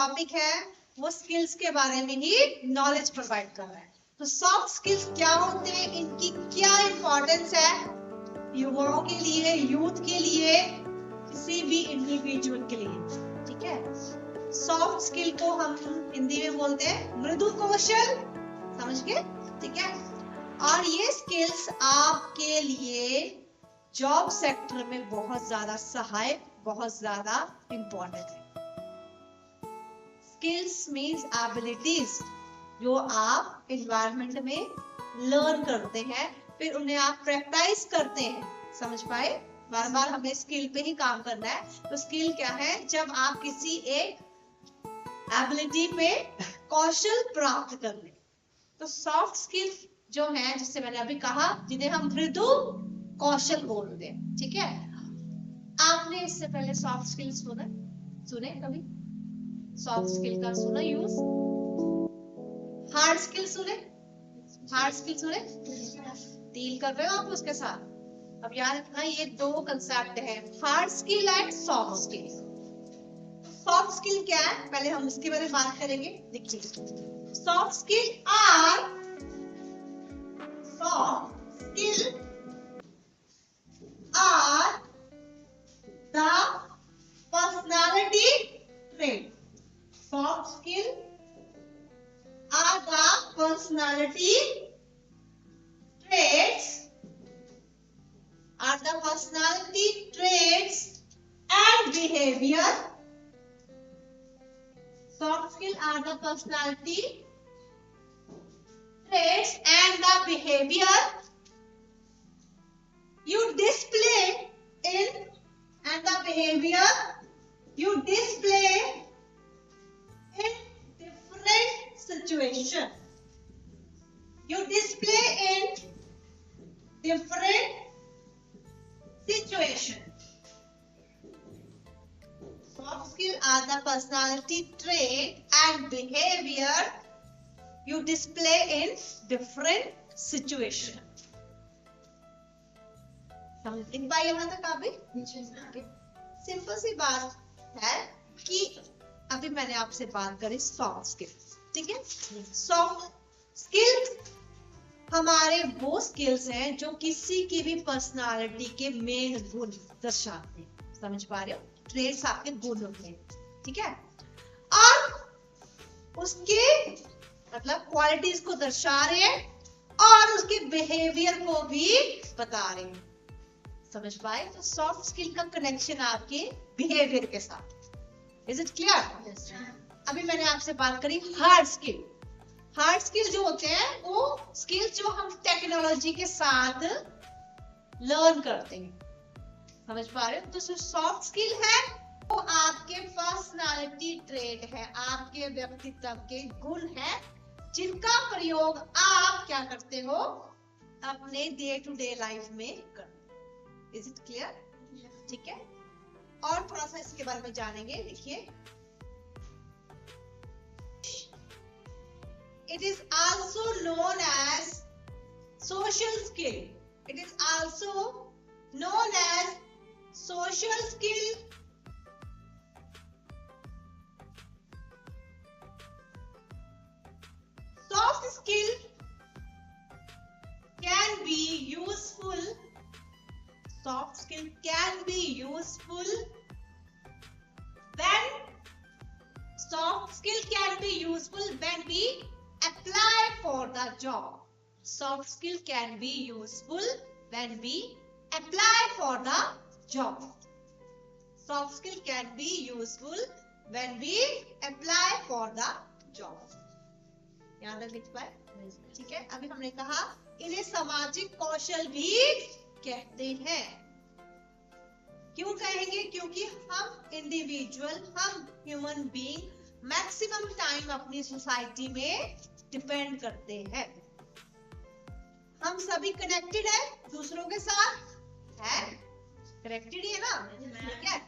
Topic है वो skills के बारे में ही नॉलेज प्रोवाइड कर रहा है। तो सॉफ्ट स्किल्स क्या होते हैं, इनकी क्या इंपॉर्टेंस है युवाओं के लिए, यूथ के लिए, किसी भी इंडिविजुअल के लिए, ठीक है। सॉफ्ट स्किल को हम हिंदी में बोलते हैं मृदु कौशल, समझ गए, ठीक है। और ये स्किल्स आपके लिए जॉब सेक्टर में बहुत ज्यादा सहायक, बहुत ज्यादा इंपॉर्टेंट है। स्किल्स मीन्स एबिलिटीज जो आप एनवायरनमेंट में लर्न करते हैं, फिर उन्हें आप प्रैक्टिस करते हैं, समझ पाए। बार बार हमें स्किल पे ही काम करना है। तो स्किल क्या है, जब आप किसी एक एबिलिटी पे कौशल प्राप्त कर लें। तो सॉफ्ट स्किल जो है, जिससे मैंने अभी कहा, जिन्हें हम मृदु कौशल बोलते हैं, ठीक है। आपने इससे पहले सॉफ्ट स्किल सुने कभी? सॉफ्ट स्किल का सुना यूज? हार्ड स्किल सुने? हार्ड स्किल सुने? डील कर रहे हो आप उसके साथ। अब याद रखना ये दो कंसेप्ट है, hard skill and soft skill. Soft skill क्या है, पहले हम इसके बारे में बात करेंगे। देखिए, soft skill are the personality trait. Soft skill are the personality traits, and behavior. Soft skill are the personality traits and the behavior you display in different situation. Soft skill are the personality trait and behavior you display in different situation. समझ पाए यहाँ तक आप भी? Simple सी बात है कि अभी मैंने आपसे बात करी सॉफ्ट स्किल, ठीक है। सॉफ्ट स्किल हमारे वो स्किल्स हैं जो किसी की भी पर्सनालिटी के मेन गुण दर्शाते हैं, समझ पा रहे हो? ट्रेट्स आपके गुण होते हैं, ठीक है। और उसके मतलब क्वालिटीज को दर्शा रहे हैं और उसके बिहेवियर को भी बता रहे हैं, समझ पाए। तो सॉफ्ट स्किल का कनेक्शन आपके बिहेवियर के साथ। Is it clear? अभी मैंने आपसे बात करी हार्ड स्किल। हार्ड स्किल जो होते हैं वो स्किल जो हम टेक्नोलॉजी के साथ लर्न करते हैं, समझ पा रहे हो? तो सॉफ्ट स्किल है वो आपके पर्सनालिटी ट्रेट है, आपके व्यक्तित्व के गुण है, जिनका प्रयोग आप क्या करते हो अपने डे टू डे लाइफ में करते। Is it clear? ठीक है। और थोड़ा सा इसके बारे में जानेंगे। देखिए, it is also known as social skill. It is also known as social skill. Soft skill can be useful. Soft skill can be useful when we apply for the job. Soft skill can be useful when we apply for the job. Soft skill can be useful when we apply for the job. यहाँ तक लिख पाए? ठीक है। अभी हमने कहा इन्हें सामाजिक कौशल भी कहते हैं। क्यों कहेंगे? क्योंकि हम इंडिविजुअल, हम ह्यूमन बीइंग मैक्सिमम टाइम अपनी सोसाइटी में डिपेंड करते हैं। हम सभी कनेक्टेड है दूसरों के साथ, है कनेक्टेड ही है ना, ठीक है।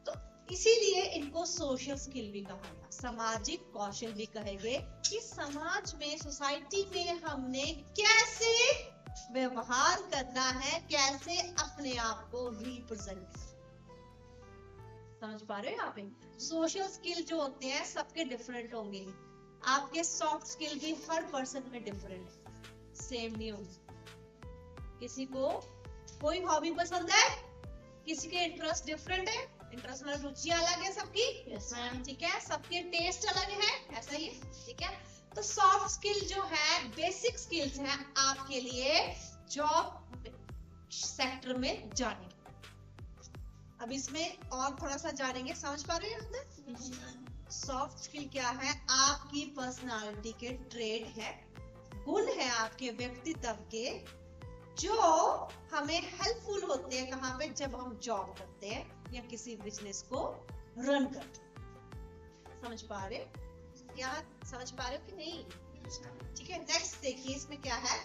तो इसीलिए इनको सोशल स्किल भी कहा गया, सामाजिक कौशल भी कहेंगे कि समाज में, सोसाइटी में हमने कैसे व्यवहार करना है, कैसे अपने आप को रिप्रेजेंट, समझ पा रहे हो यहाँ पे? सोशल स्किल जो होते हैं सबके डिफरेंट होंगे, आपके सॉफ्ट स्किल भी हर पर्सन में डिफरेंट, सेम नहीं होंगे। किसी को कोई हॉबी पसंद है, किसी के इंटरेस्ट डिफरेंट है, इंटरेस्ट में रुचियां अलग है सबकी, ठीक है, सबके टेस्ट अलग है, ऐसा ही है, ठीक है। तो सॉफ्ट स्किल जो है बेसिक स्किल्स हैं आपके लिए जॉब सेक्टर में जाने के। अब इसमें और थोड़ा सा जानेंगे, समझ पा रहे हैं? सॉफ्ट स्किल क्या है? आपकी पर्सनालिटी के ट्रेड है, गुण है आपके व्यक्तित्व के, जो हमें हेल्पफुल होते हैं कहाँ पे? जब हम जॉब करते हैं या किसी बिजनेस को रन करते हैं। समझ पा रहे हो? क्या समझ पा रहे हो कि नहीं? ठीक है, नेक्स्ट देखिए इसमें क्या है।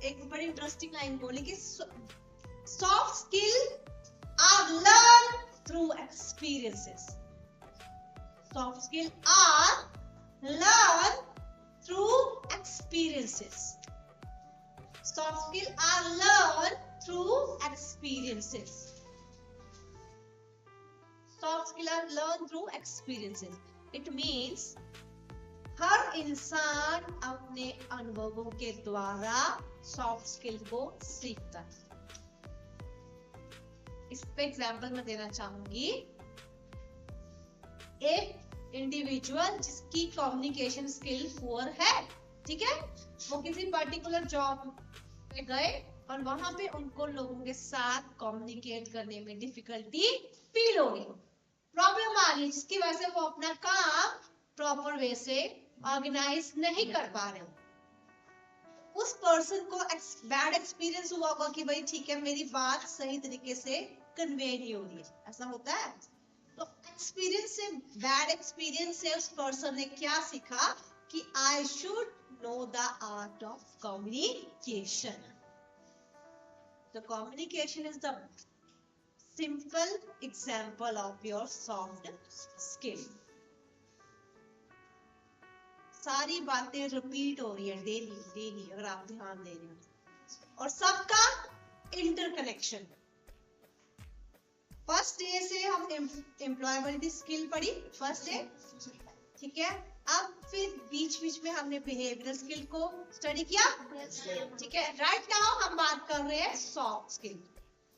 एक बड़ी इंटरेस्टिंग लाइन बोली कि soft skill are learn through experiences. Soft skill are learn through experiences. Soft skills are learned through experiences. Soft skills are learned through experiences. It means हर इंसान अपने अनुभवों के द्वारा सॉफ्ट स्किल को सीखता है। इस पे एग्जाम्पल मैं देना चाहूंगी। एक इंडिविजुअल जिसकी कम्युनिकेशन स्किल पुअर है, ठीक है, वो किसी पर्टिकुलर जॉब पे गए और वहां पे उनको लोगों के साथ कम्युनिकेट करने में डिफिकल्टी फील हो रही, प्रॉब्लम आ रही, जिसकी वजह से वो अपना काम प्रॉपर वे से ऑर्गेनाइज नहीं कर पा रहे हो। उस पर्सन को बैड एक्सपीरियंस हुआ होगा कि भाई ठीक है मेरी बात सही तरीके से कन्वे नहीं हो रही है, ऐसा होता है। तो एक्सपीरियंस से, बैड एक्सपीरियंस से उस पर्सन ने क्या सीखा कि I should know the art of communication. The communication is the simple example of your soft skill. सारी बातें रिपीट हो रही है डेली डेली अगर आप ध्यान दे रहे हो, और सबका इंटरकनेक्शन। फर्स्ट डे से हम एम्प्लॉयबिलिटी स्किल पढ़ी, फर्स्ट डे, ठीक है। अब फिर बीच बीच में हमने बिहेवियरल स्किल को स्टडी किया, ठीक है। राइट नाउ हम बात कर रहे हैं सॉफ्ट स्किल,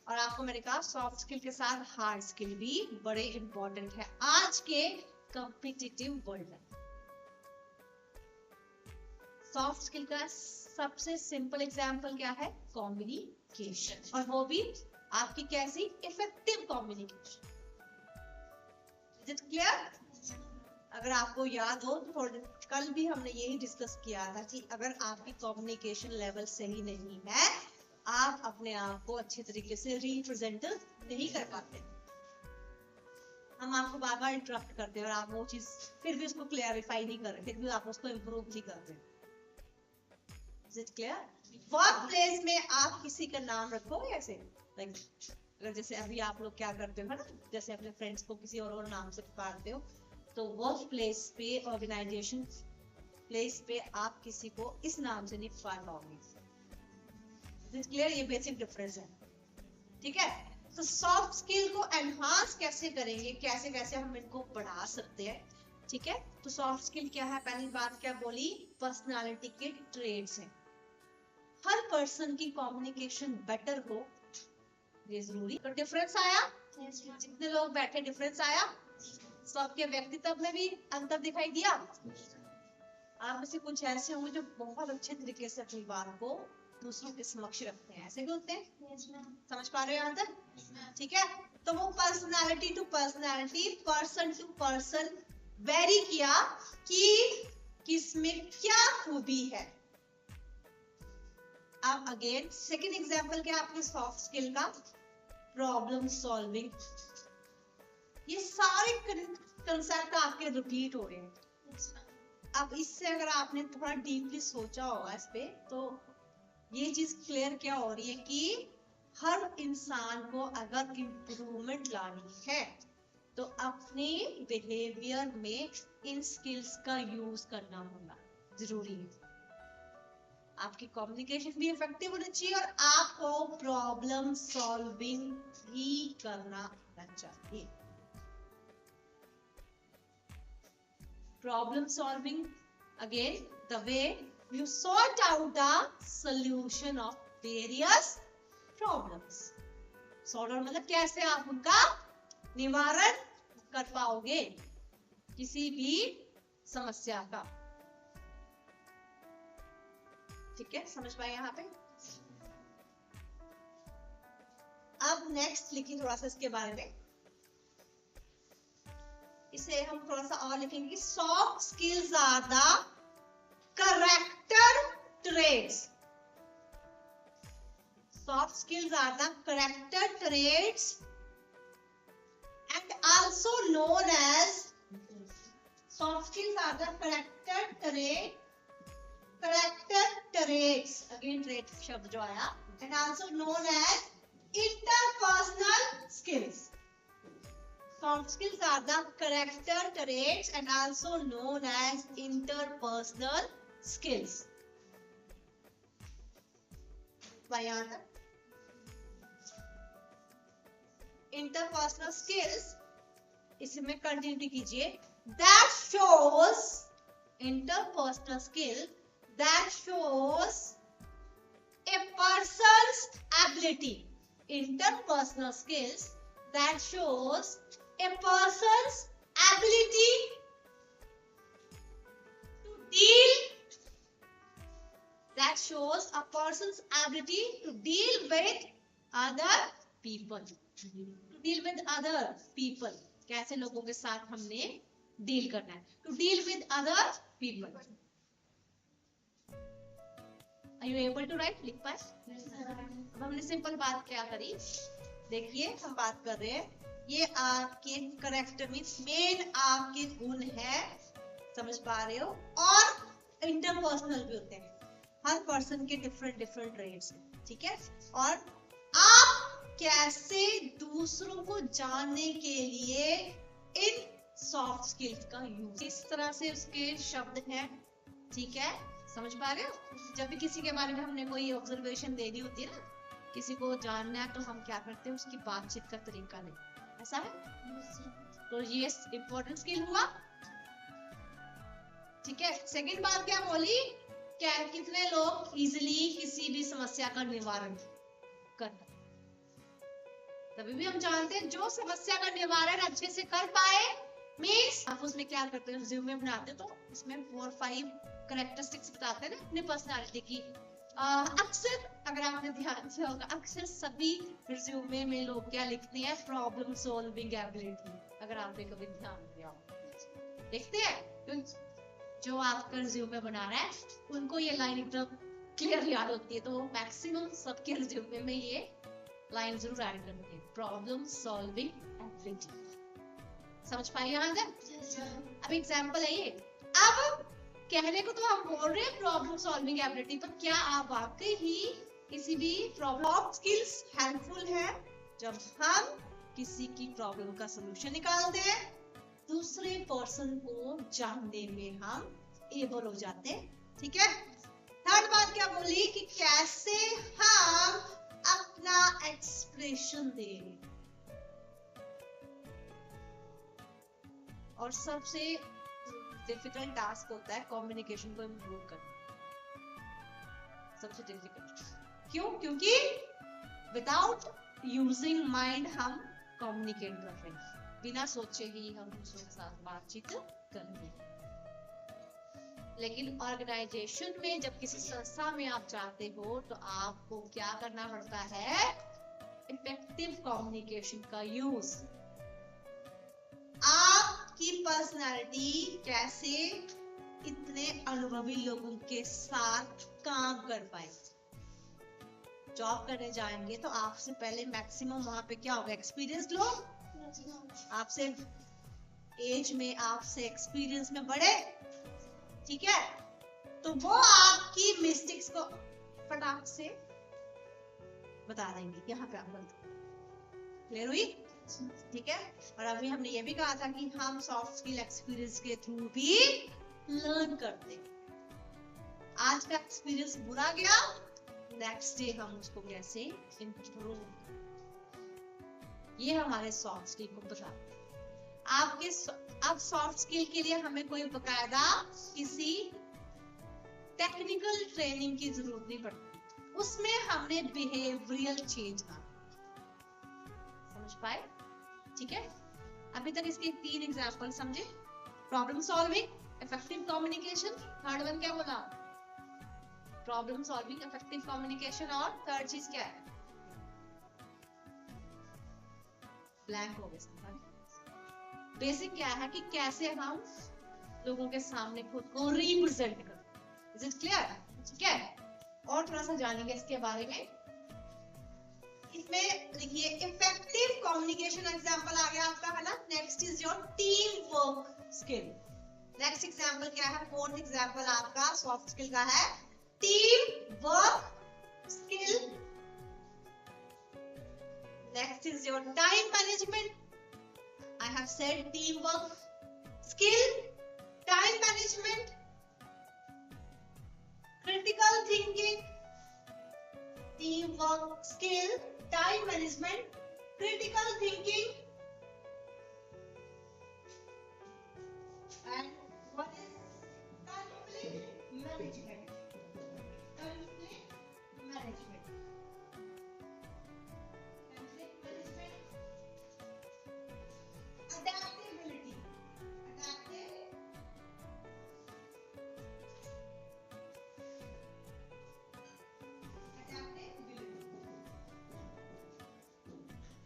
और आपको मैंने कहा सॉफ्ट स्किल के साथ हार्ड स्किल भी बड़े इंपॉर्टेंट है आज के कॉम्पिटिटिव वर्ल्ड में। सॉफ्ट स्किल का सबसे सिंपल एग्जांपल क्या है? कम्युनिकेशन, और वो भी आपकी कैसी? Effective communication. Is it clear? अगर आपको याद हो तो कल भी हमने यही डिस्कस किया था कि अगर आपकी कम्युनिकेशन लेवल सही नहीं है, आप अपने आप को अच्छे तरीके से रिप्रेजेंट नहीं कर पाते। हम आपको बार बार इंटरप्ट करते हैं और आप वो चीज फिर भी उसको क्लैरिफाई नहीं कर रहे, फिर भी आप उसको इम्प्रूव नहीं कर रहे। Is it clear? Work place में आप किसी का नाम रखो ऐसे, अगर जैसे अभी आप लोग क्या करते हो ना, जैसे अपने फ्रेंड्स को किसी और नाम से पुकारते हो, तो वर्क प्लेस पे, ऑर्गेनाइजेशन प्लेस पे आप किसी को इस नाम से नहीं पुकार पाओगे। क्लियर? ये बेसिक डिफरेंस है, ठीक है। तो सॉफ्ट स्किल को एनहांस कैसे करेंगे, कैसे कैसे हम इनको बढ़ा सकते हैं, ठीक है। तो सॉफ्ट स्किल क्या है? पहली बात क्या बोली? पर्सनालिटी के ट्रेड्स हैं। हर पर्सन की कम्युनिकेशन बेटर हो, ये जरूरी। तो डिफरेंस आया? जितने लोग बैठे डिफरेंस आया? सबके व्यक्तित्व में भी अंतर दिखाई दिया? आप में से कुछ ऐसे होंगे जो बहुत अच्छे तरीके से अपनी बात को दूसरों के समक्ष रखते हैं, ऐसे भी होते हैं। समझ पा रहे हो यहाँ तक? ठीक है। तो वो personality to personality, person to person vary किया कि किसमें क्या खूबी है। अब अगेन सेकंड एग्जांपल क्या आपके सॉफ्ट स्किल का? Problem solving. ये सारे कंसेप्ट आपके रिपीट हो रहे हैं। अब इससे अगर आपने थोड़ा डीपली सोचा होगा इस पे, तो ये चीज क्लियर क्या हो रही है कि हर इंसान को अगर इम्प्रूवमेंट लानी है तो अपने बिहेवियर में इन स्किल्स का यूज करना होगा, जरूरी है। आपकी कम्युनिकेशन भी इफेक्टिव होनी चाहिए और आपको प्रॉब्लम सॉल्विंग भी करना आना चाहिए। Problem solving, again the way you sort out the solution of various problems. Sort out मतलब कैसे आप उनका निवारण कर पाओगे किसी भी समस्या का. ठीक है, समझ पाए यहाँ पे. अब नेक्स्ट लिखिए थोड़ा सा इसके बारे में. इसे हम थोड़ा सा और लिखेंगे. Soft skills are the character traits. Soft skills are the character traits and also known as. Soft skills are the character traits. Again trait शब्द जो आया. And also known as interpersonal skills. Soft skills are the character traits and also known as interpersonal skills. Interpersonal skills, इसमें continue कीजिए. That shows, interpersonal skill that shows a person's ability. Interpersonal skills that shows a person's ability to deal. That shows a person's ability to deal with other people. To deal with other people. कैसे लोगों के साथ हमने deal करना है. To deal with other people. Are you able to write? लिख पाए? अब हमने सिंपल बात क्या करी. देखिए हम बात कर रहे हैं. ये आपके करेक्टर मीन्स मेन आपके गुण है. समझ पा रहे हो. और इंटरपर्सनल भी होते हैं. हर पर्सन के डिफरेंट ट्रेट्स हैं. ठीक है. और आप कैसे दूसरों को जानने के लिए इन सॉफ्ट स्किल्स का यूज, इस तरह से उसके शब्द हैं. ठीक है, समझ पा रहे हो. जब भी किसी के बारे में हमने कोई ऑब्जर्वेशन देनी होती है ना, किसी को जानना है, तो हम क्या करते हैं, उसकी बातचीत का तरीका लें. ऐसा है. तो ये इंपॉर्टेंट स्किल हुआ. ठीक है. सेकंड बात क्या बोली, क्या कितने लोग इजीली किसी भी समस्या का निवारण करते. तभी भी हम जानते हैं जो समस्या का निवारण अच्छे से कर पाए मीन्स आप उसमें क्या करते हैं, रिज्यूमे बनाते हो तो इसमें 4-5 कैरेक्टरिस्टिक्स बताते हैं ना अपनी पर्सनालिटी की. अक्सर अगर आपने ध्यान से होगा, अक्सर सभी रिज्यूमे में लोग क्या लिखते हैं, प्रॉब्लम सॉल्विंग एबिलिटी. अगर आपने कभी ध्यान दिया हो, देखते हैं जो आपका रिज्यूमे बना रहा है उनको ये लाइन एकदम क्लियर याद होती है. तो मैक्सिमम सबके रिज्यूमे में ये लाइन जरूर ऐड करते हैं, प्रॉब्लम सॉल्विंग एबिलिटी. समझ पाए यहाँ तक. अब एग्जाम्पल है ये. अब कहने को तो हम बोल रहे हैं प्रॉब्लम सॉल्विंग एबिलिटी, पर क्या आप वाकई ही किसी भी प्रॉब्लम स्किल्स हेल्पफुल है जब हम किसी की प्रॉब्लम का सलूशन निकालते हैं, दूसरे पर्सन को जानने में हम एबल हो जाते हैं. ठीक है. थर्ड बात क्या बोली कि कैसे हम अपना एक्सप्रेशन दें. और सबसे डिफिकल्ट टास्क होता है कम्युनिकेशन को इम्प्रूव करना. सबसे डिफिकल्ट. क्यों? क्योंकि विदाउट यूजिंग माइंड हम कम्युनिकेट कर रहे हैं, बिना सोचे ही हम दूसरों के साथ बातचीत कर रहे हैं. लेकिन ऑर्गेनाइजेशन में जब किसी संस्था में आप जाते हो तो आपको क्या करना पड़ता है, इफेक्टिव कम्युनिकेशन का यूज. आपकी पर्सनालिटी कैसे इतने अनुभवी लोगों के साथ काम कर पाए. जॉब करने जाएंगे तो आपसे पहले मैक्सिमम वहां पे क्या होगा, एक्सपीरियंस लोग. आपसे एज में, आपसे एक्सपीरियंस में बड़े. ठीक है. तो वो आपकी मिस्टेक्स को फटाक से बता देंगे, यहाँ पे आप गलत. क्लियर हुई. ठीक है. और अभी हमने ये भी कहा था कि हम सॉफ्ट स्किल एक्सपीरियंस के थ्रू भी लर्न करते हैं. आज का एक्सपीरियंस बुरा गया, नेक्स्ट डे हम उसको कैसे इम्प्रूव, ये हमारे सॉफ्ट स्किल को बताते हैं. अब सॉफ्ट स्किल के लिए हमें कोई बकायदा किसी टेक्निकल ट्रेनिंग की जरूरत नहीं पड़ती, उसमें हमने बिहेवियरल चेंज का समझ पाए? ठीक है, अभी तक इसके 3 एग्जांपल समझे। Problem solving, effective communication, third one क्या बोला? प्रॉब्लम सॉल्विंग, इफेक्टिव कम्युनिकेशन, और थर्ड चीज क्या है? ब्लैंक हो गया। बेसिक क्या है कि कैसे हम लोगों के सामने खुद को रिप्रेजेंट करते। Is it clear? ठीक है, और थोड़ा सा जानेंगे इसके बारे में। इसमें देखिए इफेक्टिव कम्युनिकेशन एग्जांपल आ गया आपका, है ना। Next is your team work skill. Next example क्या है? फोर्थ एग्जांपल आपका सॉफ्ट स्किल का है team work skill. Next is your time management. I have said teamwork skill, time management, critical thinking, teamwork skill, time management, critical thinking, and what is conflict management? Conflict management. Conflict management. Adaptability.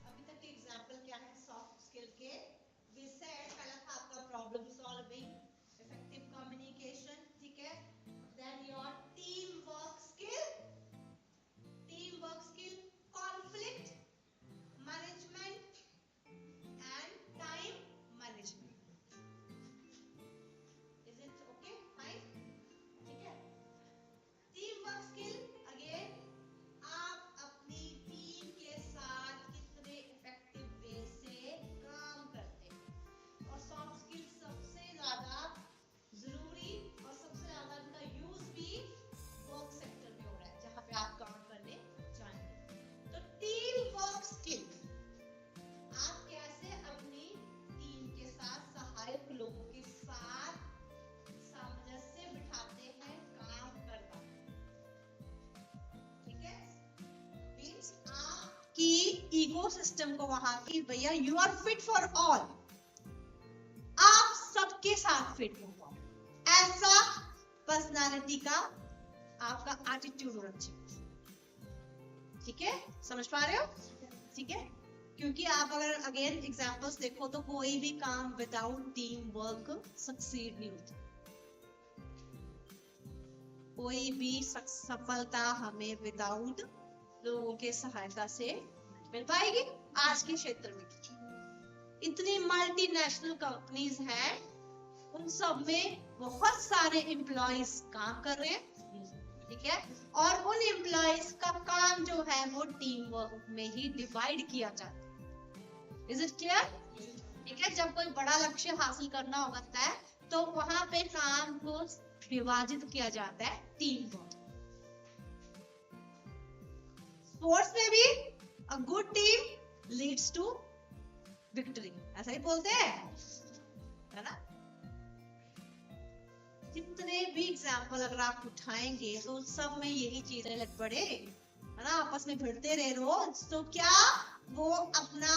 अभी तक के example क्या है soft skill के? We said पहला था आपका problem solving, effective communication, ठीक है। Then your team work skill, conflict management and time management. Is it okay? Fine? ठीक है। टीम वर्क स्किल अगेन, आप अपनी टीम के साथ कितने इफेक्टिव वे से काम करते हैं। और सॉफ्ट स्किल सबसे ज्यादा जरूरी और सबसे ज्यादा इनका यूज भी वर्क सेक्टर में हो रहा है, जहां पे आप काम करने जाएंगे। तो टीम वर्क स्किल, आप कैसे अपनी टीम के साथ, सहायक लोगों के साथ सामंजस्य बिठाते हैं काम करना, ठीक है। मींस आपकी इकोसिस्टम को वहां की, भैया you are fit for all, आप सबके साथ फिट हो, ऐसा पर्सनालिटी का आपका एटीट्यूड होना चाहिए, ठीक है। समझ पा रहे हो? ठीक है, क्योंकि आप अगर अगेन एग्जांपल्स देखो तो कोई भी काम विदाउट टीम वर्क सक्सीड नहीं होता। कोई भी सफलता हमें विदाउट लोगों के सहायता से मिल पाएगी। आज के क्षेत्र में इतनी मल्टीनेशनल कंपनीज हैं, उन सब में बहुत सारे एम्प्लॉइज काम कर रहे हैं, ठीक है। और उन एम्प्लॉइज का काम जो है वो टीम वर्क में ही डिवाइड किया जाता है। Is it clear? ठीक है, जब कोई बड़ा लक्ष्य हासिल करना होता है तो वहां पे काम को विभाजित किया जाता है टीम वर्क। स्पोर्ट्स में भी a good team leads to victory, ऐसा ही बोलते हैं, है ना। जितने भी एग्जाम्पल अगर आप उठाएंगे तो सब में यही चीजें लग पड़े, है ना। आपस में भिड़ते रहे रोज, तो क्या वो अपना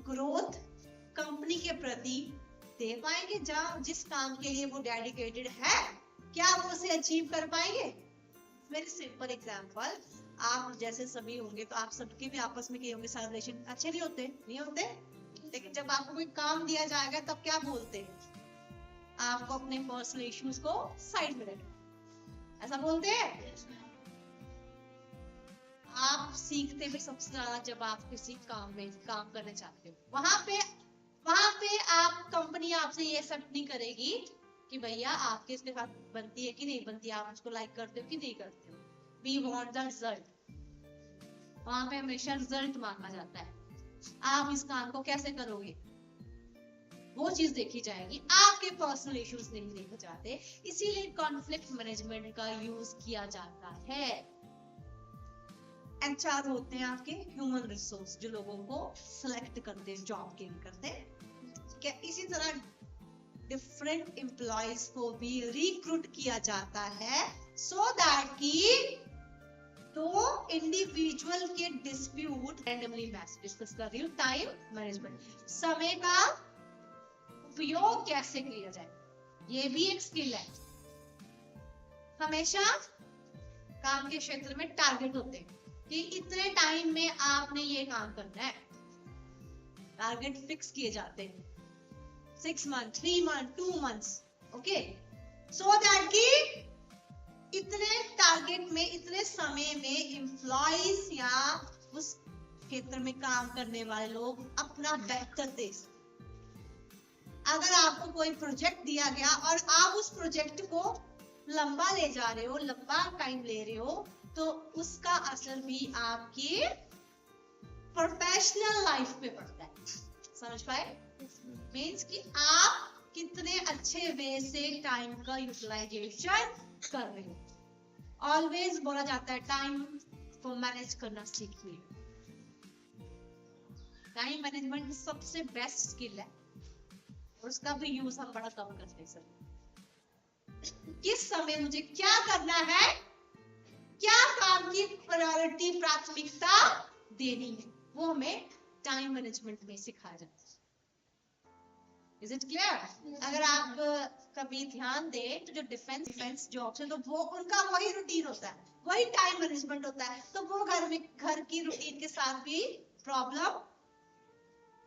ग्रोथ कंपनी के प्रति दे पाएंगे? जिस काम के लिए वो डेडिकेटेड है, क्या वो उसे अचीव कर पाएंगे? वेरी सिंपल एग्जांपल, आप जैसे सभी होंगे तो आप सबके भी आपस में क्या होंगे, सारे रिलेशन अच्छे नहीं होते, नहीं होते। लेकिन जब आपको कोई काम दिया जाएगा तब क्या बोलते हैं? आपको अपने पर्सनल इश्यूज को साइड में रखना, ऐसा बोलते हैं। आप सीखते भी सबसे ज्यादा जब आप किसी काम में काम करने चाहते हो। वहां पे आप कंपनी आपसे ये एक्सेप्ट नहीं करेगी कि भैया आपके इसके साथ बनती है कि नहीं बनती, आप उसको लाइक करते हो कि नहीं करते हो। We want the result. वहां पे हमेशा रिजल्ट मांगा जाता है। आप इस काम को कैसे करोगे, वो चीज देखी जाएगी, आपके पर्सनल इश्यूज नहीं देखे जाते। इसीलिए कॉन्फ्लिक्ट मैनेजमेंट का यूज किया जाता है। एचआर होते हैं आपके ह्यूमन रिसोर्स, जो लोगों को सिलेक्ट करते हैं, जॉब के लिए करते हैं, इसी तरह डिफरेंट एम्प्लॉयज को भी रिक्रूट किया जाता है सो दैट कि तो इंडिविजुअल के डिस्प्यूट रैंडमली मैच डिस्कस कर रही हूँ। टाइम मैनेजमेंट, समय का उपयोग कैसे किया जाए, ये भी एक स्किल है। हमेशा काम के क्षेत्र में टारगेट होते हैं कि इतने टाइम में आपने ये काम करना है। टारगेट फिक्स किए जाते हैं 6 month, 3 month, 2 months, okay, so that कि इतने टारगेट में, इतने समय में एम्प्लॉइज या उस क्षेत्र में काम करने वाले लोग अपना बेहतर दे। अगर आपको कोई प्रोजेक्ट दिया गया और आप उस प्रोजेक्ट को लंबा ले जा रहे हो, लंबा टाइम ले रहे हो, तो उसका असर भी आपकी प्रोफेशनल लाइफ पे पड़ता है। समझ पाए? मीन्स कि आप कितने अच्छे वे से टाइम का यूटिलाइजेशन कर रहे हो। ऑलवेज बोला जाता है टाइम को मैनेज करना सीखिए। टाइम मैनेजमेंट सबसे बेस्ट स्किल है और उसका भी यूज हम बड़ा कम करते हैं सर। किस समय मुझे क्या करना है, क्या काम की प्रायोरिटी, प्राथमिकता देनी है, वो हमें टाइम मैनेजमेंट में सिखाया जाता है। Is it clear? अगर आप कभी ध्यान दें तो जो डिफेंस जॉब्स है तो वो उनका वही रूटीन होता है, वही टाइम मैनेजमेंट होता है, तो वो घर की रूटीन के साथ भी प्रॉब्लम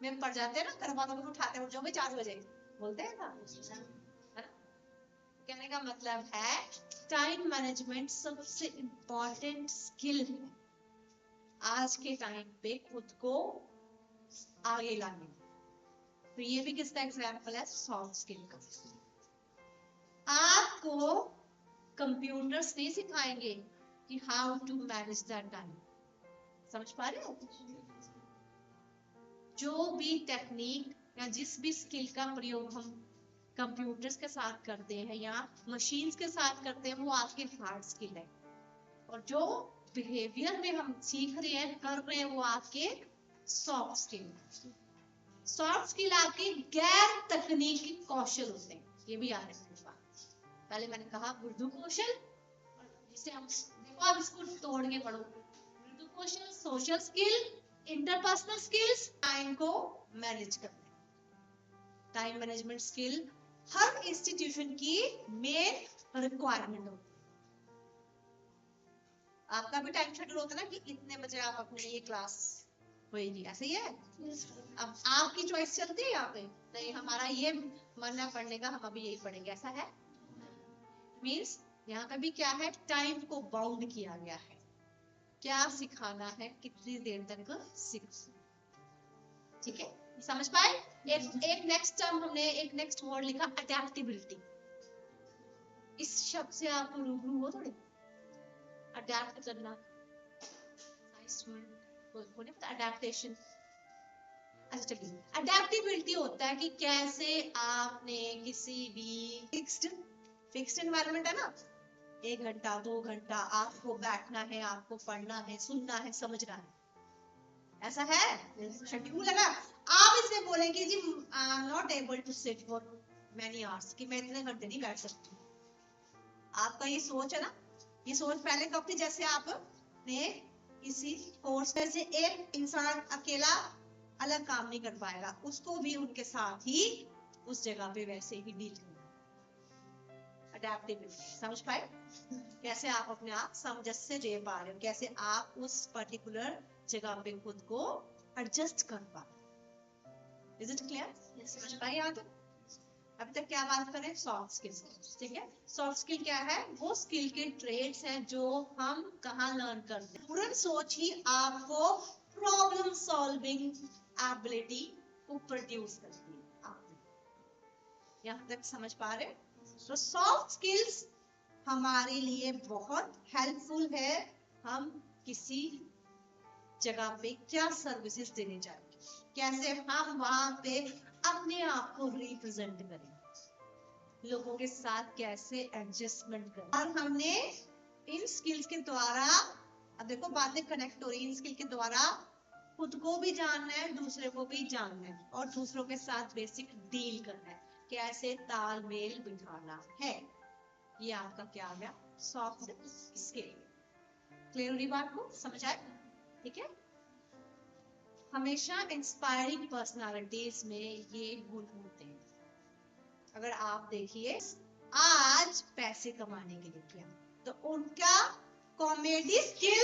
में पड़ जाते हैं ना। घर वालों को उठाते हैं, उठ जाओ भाई 4 बजे बोलते हैं ना। कहने का मतलब है टाइम मैनेजमेंट सबसे इंपॉर्टेंट स्किल है आज के टाइम पे खुद को आगे लाने। तो ये भी किसका एग्जाम्पल है? सॉफ्ट स्किल का। आपको कंप्यूटर्स नहीं सिखाएंगे कि how to manage that time. समझ पा रहे हो? जो भी टेक्निक या जिस भी स्किल का प्रयोग हम कंप्यूटर्स के साथ करते हैं या मशीन्स के साथ करते हैं, वो आपके हार्ड स्किल है। और जो बिहेवियर में हम सीख रहे हैं, कर रहे हैं, वो आपके सॉफ्ट स्किल। सॉफ्ट स्किल आपके गैर तकनीकी कौशल होते हैं। ये भी याद रखने की बात। पहले मैंने कहा मृदु कौशल, जिसे हम देखो आप इसको तोड़ के पढ़ो। मृदु कौशल, social skill, interpersonal skills, time को मैनेज करना। टाइम मैनेजमेंट स्किल हर इंस्टीट्यूशन की मेन रिक्वायरमेंट होती है। आपका भी टाइम शेड्यूल होता है ना कि इतने बजे आप अपने ये क्लास होएगी, ऐसे ही है। अब आपकी चॉइस चलती है यहाँ पे, नहीं हमारा ये मन है पढ़ने का, हम अभी यही पढ़ेंगे, ऐसा है। मीन्स यहाँ पे भी क्या है, टाइम को बाउंड किया गया है, क्या सिखाना है, कितनी देर तक सीख। ठीक है, समझ पाए? एक नेक्स्ट टर्म हमने, एक नेक्स्ट वर्ड लिखा अडेप्टेबिलिटी। इस शब्द से आप रूबरू हो थोड़े? अडेप्ट करना, अडेप्टेशन। अच्छा चलिए, अडेप्टेबिलिटी होता है कि कैसे आपने किसी भी फिक्स्ड एनवायरनमेंट है ना, 1 घंटा 2 घंटा आपको बैठना है, आपको पढ़ना है, सुनना है, समझना है, ऐसा है शेड्यूल है ना। आप इसमें बोलेंगे जी I am not able to sit for many hours, कि मैं इतने घंटे नहीं बैठ सकती। आपका ये सोच है ना, ये सोच पहले कब थी? जैसे आपने किसी कोर्स में से एक इंसान अकेला अलग काम नहीं कर पाएगा, उसको भी उनके साथ ही उस जगह पे वैसे ही डील करना। अडेप्टेबिलिटी, समझ पाए? कैसे आप अपने आप सामंजस्य दे पा रहे हो, कैसे आप उस पर्टिकुलर जगह पे खुद को एडजस्ट कर पा रहे। Is it clear? समझ पाए? यहाँ तक अभी तक क्या बात करें? Soft skills. ठीक है, सॉफ्ट स्किल क्या है? वो स्किल के ट्रेड्स हैं जो हम कहाँ लर्न करते हैं। तुरंत सोच ही आपको प्रॉब्लम सॉल्विंग एबिलिटी को प्रोड्यूस करती है। आप यहाँ तक समझ पा रहे? तो सॉफ्ट स्किल्स हमारे लिए बहुत हेल्पफुल है। हम किसी जगह पे क्या सर्विसेज देने जाएंगे, कैसे हम वहां पे अपने आप को रिप्रेजेंट करें, लोगों के साथ कैसे एडजस्टमेंट करें। और हमने इन स्किल्स के द्वारा, अब देखो बातें कनेक्ट हो रही, इन स्किल के द्वारा खुद को भी जानना है, दूसरे को भी जानना है और दूसरों के साथ बेसिक डील करना है, कैसे तालमेल बिठाना है। ये आपका क्या आ गया, सॉफ्ट स्किल। क्लियर हुई बात को, समझ आए? ठीक है। हमेशा इंस्पायरिंग पर्सनालिटीज में ये गुण होते हैं। अगर आप देखिए आज पैसे कमाने के लिए किया तो उनका कॉमेडी स्किल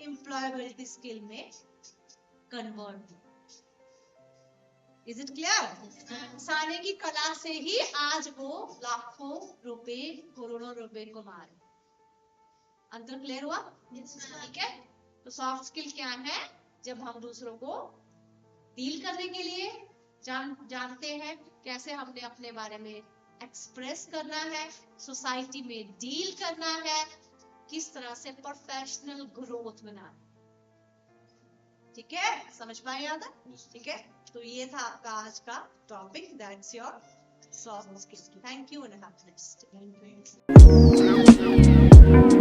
एम्प्लॉयबिलिटी स्किल में कन्वर्ट। Is it clear? हंसाने की कला से ही आज वो लाखों रुपए, करोड़ों रुपए कमा रहे। अंतर क्लियर हुआ? ठीक है। तो सॉफ्ट स्किल क्या है? जब हम दूसरों को डील करने के लिए जानते हैं, कैसे हमने अपने बारे में एक्सप्रेस करना है, सोसाइटी में डील करना है, किस तरह से प्रोफेशनल ग्रोथ बनाना। ठीक है, समझ पाए याद है? ठीक है, तो ये था आपका आज का topic, that's your soft skills. Thank you and have a nice day.